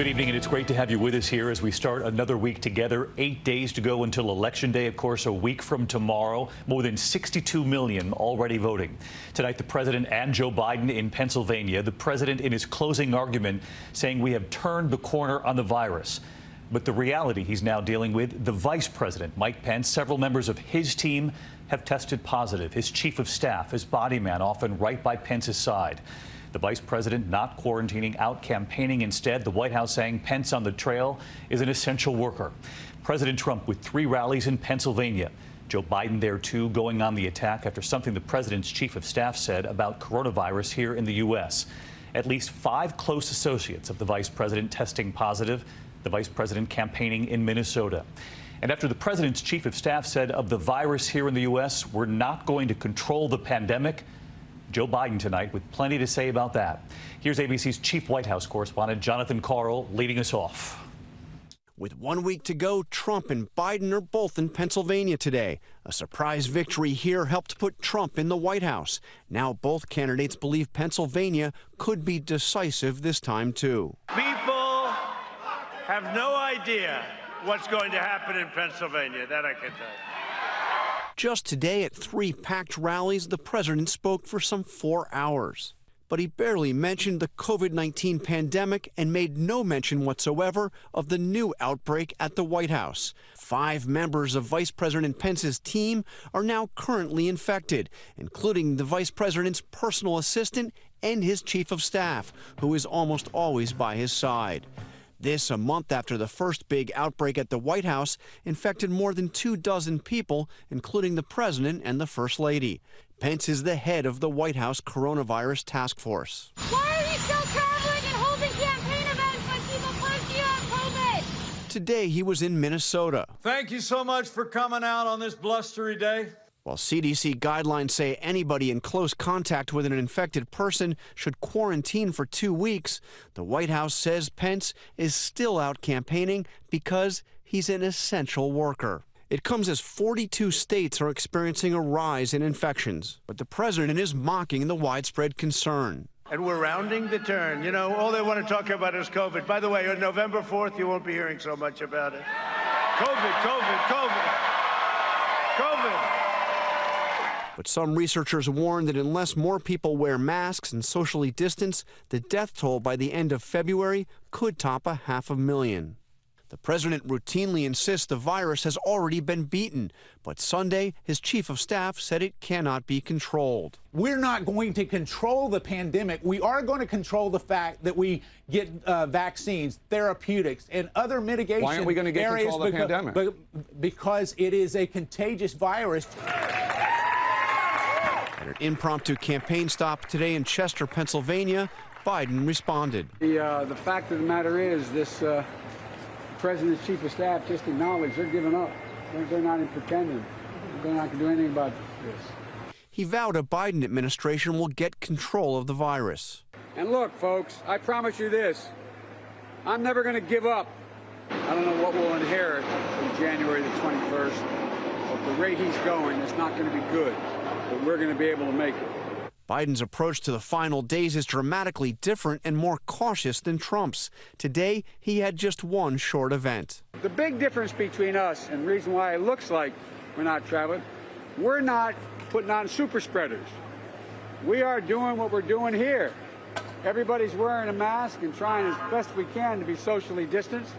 Good evening, and it's great to have you with us here as we start another week together. 8 days to go until Election Day, of course, a week from tomorrow. More than 62 million already voting. Tonight, the president and Joe Biden in Pennsylvania. The president in his closing argument saying we have turned the corner on the virus. But the reality he's now dealing with, the vice president, Mike Pence, several members of his team have tested positive. His chief of staff, his body man, often right by Pence's side. The vice president not quarantining, out campaigning instead. The White House saying Pence on the trail is an essential worker. President Trump with 3 rallies in Pennsylvania. Joe Biden there, too, going on the attack after something the president's chief of staff said about coronavirus here in the U.S. At least 5 close associates of the vice president testing positive. The vice president campaigning in Minnesota. And after the president's chief of staff said of the virus here in the U.S., we're not going to control the pandemic, Joe Biden tonight with plenty to say about that. Here's ABC's chief White House correspondent Jonathan Karl leading us off. With 1 week to go, Trump and Biden are both in Pennsylvania today. A surprise victory here helped put Trump in the White House. Now both candidates believe Pennsylvania could be decisive this time, too. People have no idea what's going to happen in Pennsylvania, that I can tell you. Just today at 3 packed rallies, the president spoke for some 4 hours. But he barely mentioned the COVID-19 pandemic and made no mention whatsoever of the new outbreak at the White House. 5 members of Vice President Pence's team are now currently infected, including the vice president's personal assistant and his chief of staff, who is almost always by his side. This a month after the first big outbreak at the White House infected more than 24 people, including the president and the first lady. Pence is the head of the White House coronavirus task force. Why are you still traveling and holding campaign events when people push you on COVID? Today he was in Minnesota. Thank you so much for coming out on this blustery day. While CDC guidelines say anybody in close contact with an infected person should quarantine for 2 weeks, the White House says Pence is still out campaigning because he's an essential worker. It comes as 42 states are experiencing a rise in infections, but the president is mocking the widespread concern. And we're rounding the turn. You know, all they want to talk about is COVID. By the way, on November 4th, you won't be hearing so much about it. COVID, COVID, COVID, COVID. But some researchers warn that unless more people wear masks and socially distance, the death toll by the end of February could top 500,000. The president routinely insists the virus has already been beaten, but Sunday his chief of staff said it cannot be controlled. We're not going to control the pandemic. We are going to control the fact that we get vaccines, therapeutics, and other mitigation. Why aren't we going to get control of the pandemic? Because it is a contagious virus. At an impromptu campaign stop today in Chester, Pennsylvania, Biden responded. The fact of the matter is this president's chief of staff just acknowledged they're giving up. They're not even pretending. They're not going to do anything about this. He vowed a Biden administration will get control of the virus. And look, folks, I promise you this. I'm never going to give up. I don't know what we'll inherit on January the 21st, but the rate he's going, it's not going to be good. But we're going to be able to make it. Biden's approach to the final days is dramatically different and more cautious than Trump's. Today, he had just one short event. The big difference between us and the reason why it looks like we're not traveling, we're not putting on super spreaders. We are doing what we're doing here. Everybody's wearing a mask and trying as best we can to be socially distanced.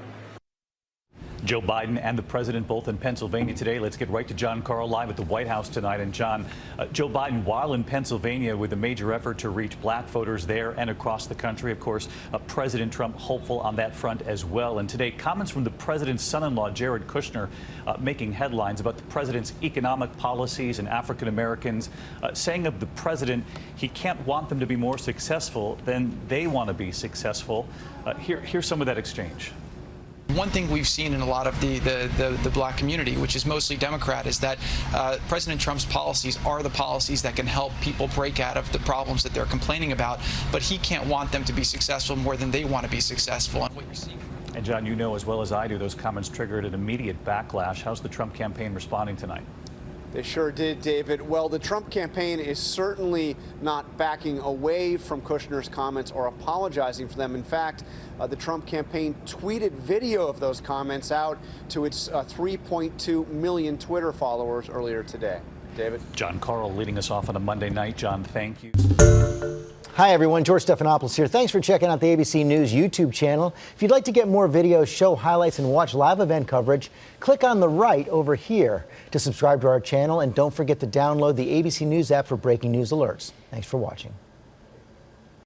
Joe Biden and the president both in Pennsylvania today. Let's get right to John Karl live at the White House tonight. And John, Joe Biden, while in Pennsylvania with a major effort to reach black voters there and across the country, of course, President Trump hopeful on that front as well. And today, comments from the president's son-in-law, Jared Kushner, making headlines about the president's economic policies and African Americans, saying of the president he can't want them to be more successful than they want to be successful. Here's some of that exchange. One thing we've seen in a lot of the black community, which is mostly Democrat, is that President Trump's policies are the policies that can help people break out of the problems that they're complaining about, but he can't want them to be successful more than they want to be successful. And what you're seeing. And John, you know as well as I do, those comments triggered an immediate backlash. How's the Trump campaign responding tonight? They sure did, David. Well, the Trump campaign is certainly not backing away from Kushner's comments or apologizing for them. In fact, the Trump campaign tweeted video of those comments out to its 3.2 million Twitter followers earlier today. David? John Carl leading us off on a Monday night. John, thank you. Hi, everyone. George Stephanopoulos here. Thanks for checking out the ABC News YouTube channel. If you'd like to get more videos, show highlights, and watch live event coverage, click on the right over here to subscribe to our channel. And don't forget to download the ABC News app for breaking news alerts. Thanks for watching.